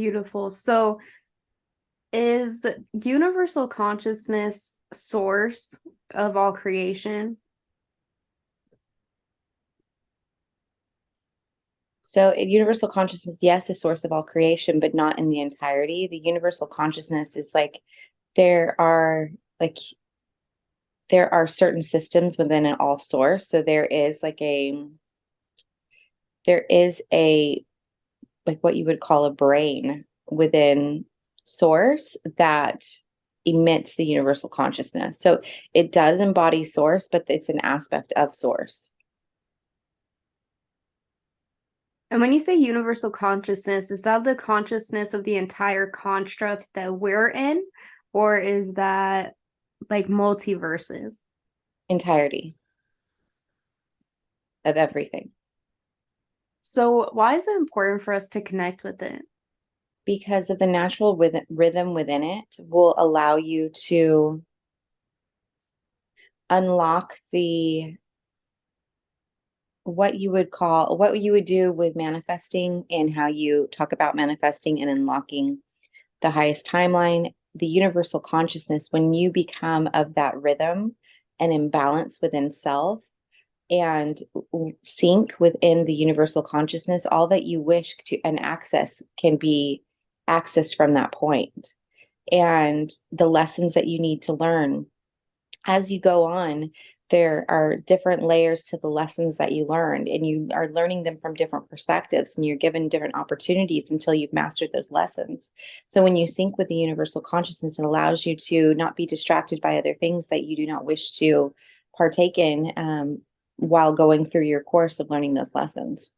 Beautiful. So is universal consciousness source of all creation? So, universal consciousness, yes, is source of all creation, but not in the entirety. The universal consciousness is like there are like there are certain systems within an all source. So there is a like what you would call a brain within source that emits the universal consciousness. So it does embody source, but it's an aspect of source. And when you say universal consciousness, is that the consciousness of the entire construct that we're in, or is that like multiverses? Entirety of everything. So why is it important for us to connect with it? Because of the natural rhythm within it will allow you to unlock the what you would do with manifesting and how you talk about manifesting and unlocking the highest timeline, the universal consciousness. When you become of that rhythm and imbalance within self and sync within the universal consciousness, all that you wish to and access can be accessed from that point. And the lessons that you need to learn as you go on, there are different layers to the lessons that you learned, and you are learning them from different perspectives, and you're given different opportunities until you've mastered those lessons. So, when you sync with the universal consciousness, it allows you to not be distracted by other things that you do not wish to partake in while going through your course of learning those lessons.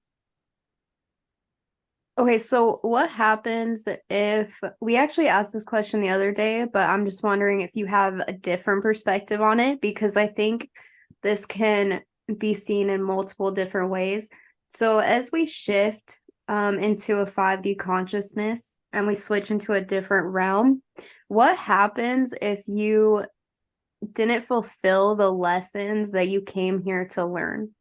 Okay, so what happens if we actually asked this question the other day, but I'm just wondering if you have a different perspective on it because I think this can be seen in multiple different ways. So as we shift into a 5D consciousness and we switch into a different realm, what happens if you didn't fulfill the lessons that you came here to learn?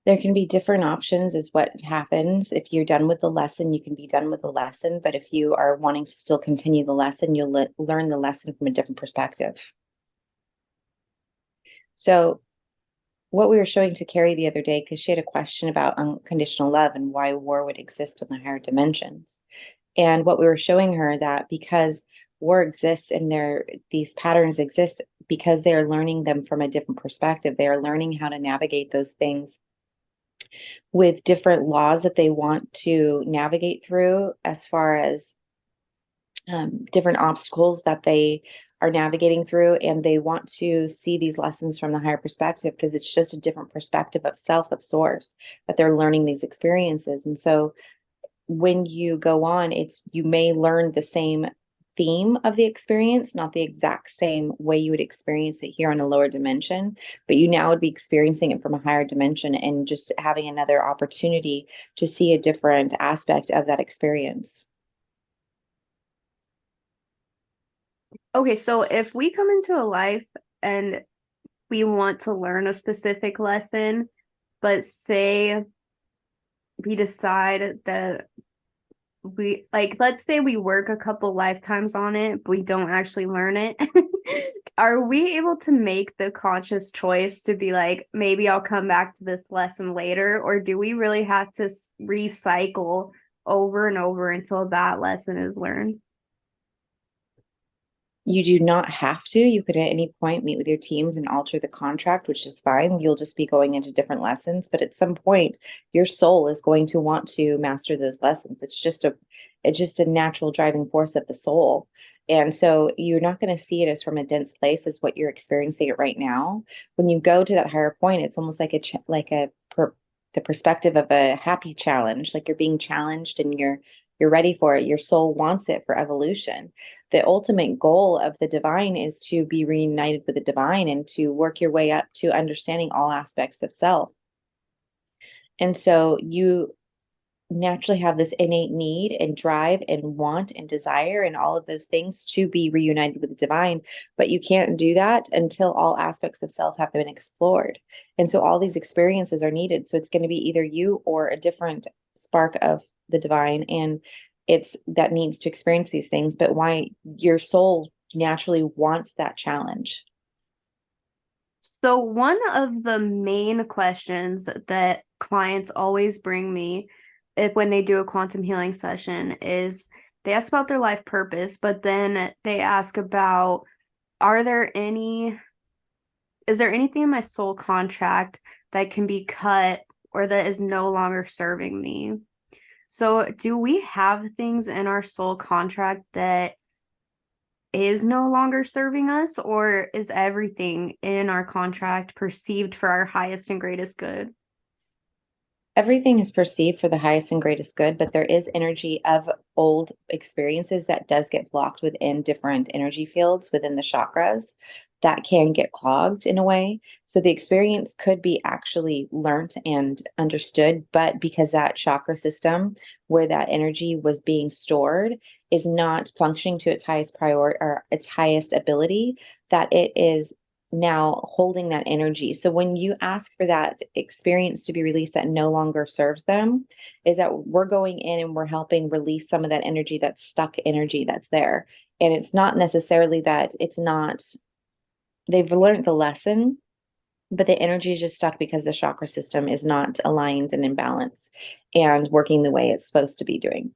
There can be different options, is what happens. If you're done with the lesson, you can be done with the lesson. But if you are wanting to still continue the lesson, you'll learn the lesson from a different perspective. So, what we were showing to Carrie the other day, because she had a question about unconditional love and why war would exist in the higher dimensions. And what we were showing her that because war exists and these patterns exist because they are learning them from a different perspective. They are learning how to navigate those things with different laws that they want to navigate through as far as different obstacles that they are navigating through, and they want to see these lessons from the higher perspective because it's just a different perspective of self, of source, that they're learning these experiences. And so when you go on, you may learn the same theme of the experience, not the exact same way you would experience it here on a lower dimension, but you now would be experiencing it from a higher dimension and just having another opportunity to see a different aspect of that experience. Okay, so if we come into a life and we want to learn a specific lesson, but say we decide that we like, let's say we work a couple lifetimes on it, but we don't actually learn it. Are we able to make the conscious choice to be like, maybe I'll come back to this lesson later, or do we really have to recycle over and over until that lesson is learned? You do not have to. You could at any point meet with your teams and alter the contract, which is fine. You'll just be going into different lessons, but at some point, your soul is going to want to master those lessons. It's just a natural driving force of the soul. And so you're not going to see it as from a dense place as what you're experiencing it right now. When you go to that higher point, it's almost like the perspective of a happy challenge, like you're being challenged and you're ready for it. Your soul wants it for evolution. The ultimate goal of the divine is to be reunited with the divine and to work your way up to understanding all aspects of self. And so you naturally have this innate need and drive and want and desire and all of those things to be reunited with the divine. But you can't do that until all aspects of self have been explored. And so all these experiences are needed. So it's going to be either you or a different spark of the divine. And it's that needs to experience these things, but why your soul naturally wants that challenge. So one of the main questions that clients always bring me if when they do a quantum healing session is they ask about their life purpose, but then they ask about are there any is there anything in my soul contract that can be cut or that is no longer serving me? So do we have things in our soul contract that is no longer serving us, or is everything in our contract perceived for our highest and greatest good? Everything is perceived for the highest and greatest good, but there is energy of old experiences that does get blocked within different energy fields within the chakras that can get clogged in a way. So the experience could be actually learnt and understood, but because that chakra system where that energy was being stored is not functioning to its highest priority or its highest ability, that it is now holding that energy. So when you ask for that experience to be released that no longer serves them, is that we're going in and we're helping release some of that energy, that's stuck energy that's there. And it's not necessarily that it's not, they've learned the lesson, but the energy is just stuck because the chakra system is not aligned and in balance and working the way it's supposed to be doing.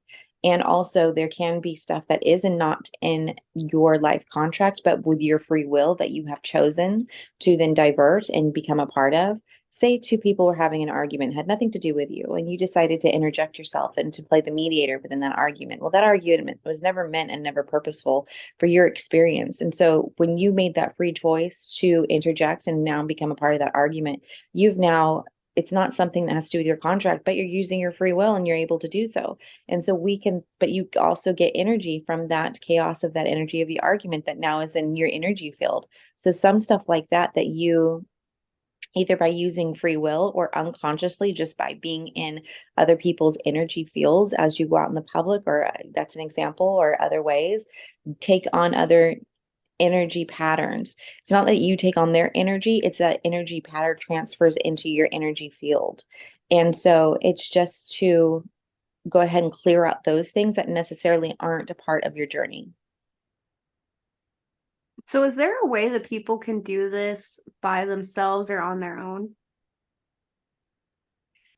And also, there can be stuff that is not in your life contract, but with your free will that you have chosen to then divert and become a part of. Say two people were having an argument, had nothing to do with you, and you decided to interject yourself and to play the mediator within that argument. Well, that argument was never meant and never purposeful for your experience. And so when you made that free choice to interject and now become a part of that argument, you've now, it's not something that has to do with your contract, but you're using your free will and you're able to do so. And so we can, but you also get energy from that chaos of that energy of the argument that now is in your energy field. So some stuff like that, that you either by using free will or unconsciously just by being in other people's energy fields as you go out in the public, or that's an example, or other ways, take on other energy patterns. It's not that you take on their energy, it's that energy pattern transfers into your energy field. And so it's just to go ahead and clear out those things that necessarily aren't a part of your journey. So is there a way that people can do this by themselves or on their own?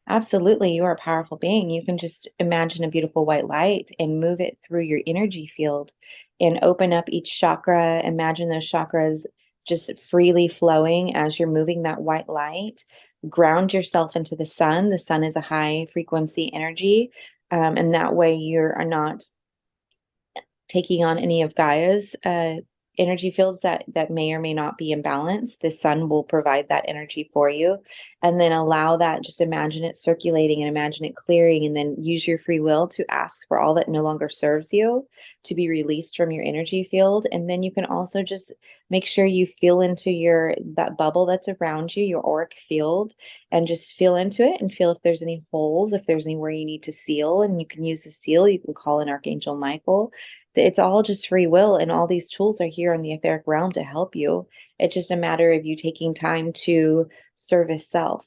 Absolutely, you are a powerful being. You can just imagine a beautiful white light and move it through your energy field and open up each chakra. Imagine those chakras just freely flowing as you're moving that white light. Ground yourself into the sun. The sun is a high frequency energy. And that way you are not taking on any of Gaia's energy fields that may or may not be in balance. The sun will provide that energy for you, and then allow that. Just imagine it circulating and imagine it clearing, and then use your free will to ask for all that no longer serves you to be released from your energy field. And then you can also just make sure you feel into your that bubble that's around you, your auric field, and just feel into it and feel if there's any holes, if there's anywhere you need to seal, and you can use the seal. You can call in Archangel Michael. It's all just free will, and all these tools are here in the etheric realm to help you. It's just a matter of you taking time to service self.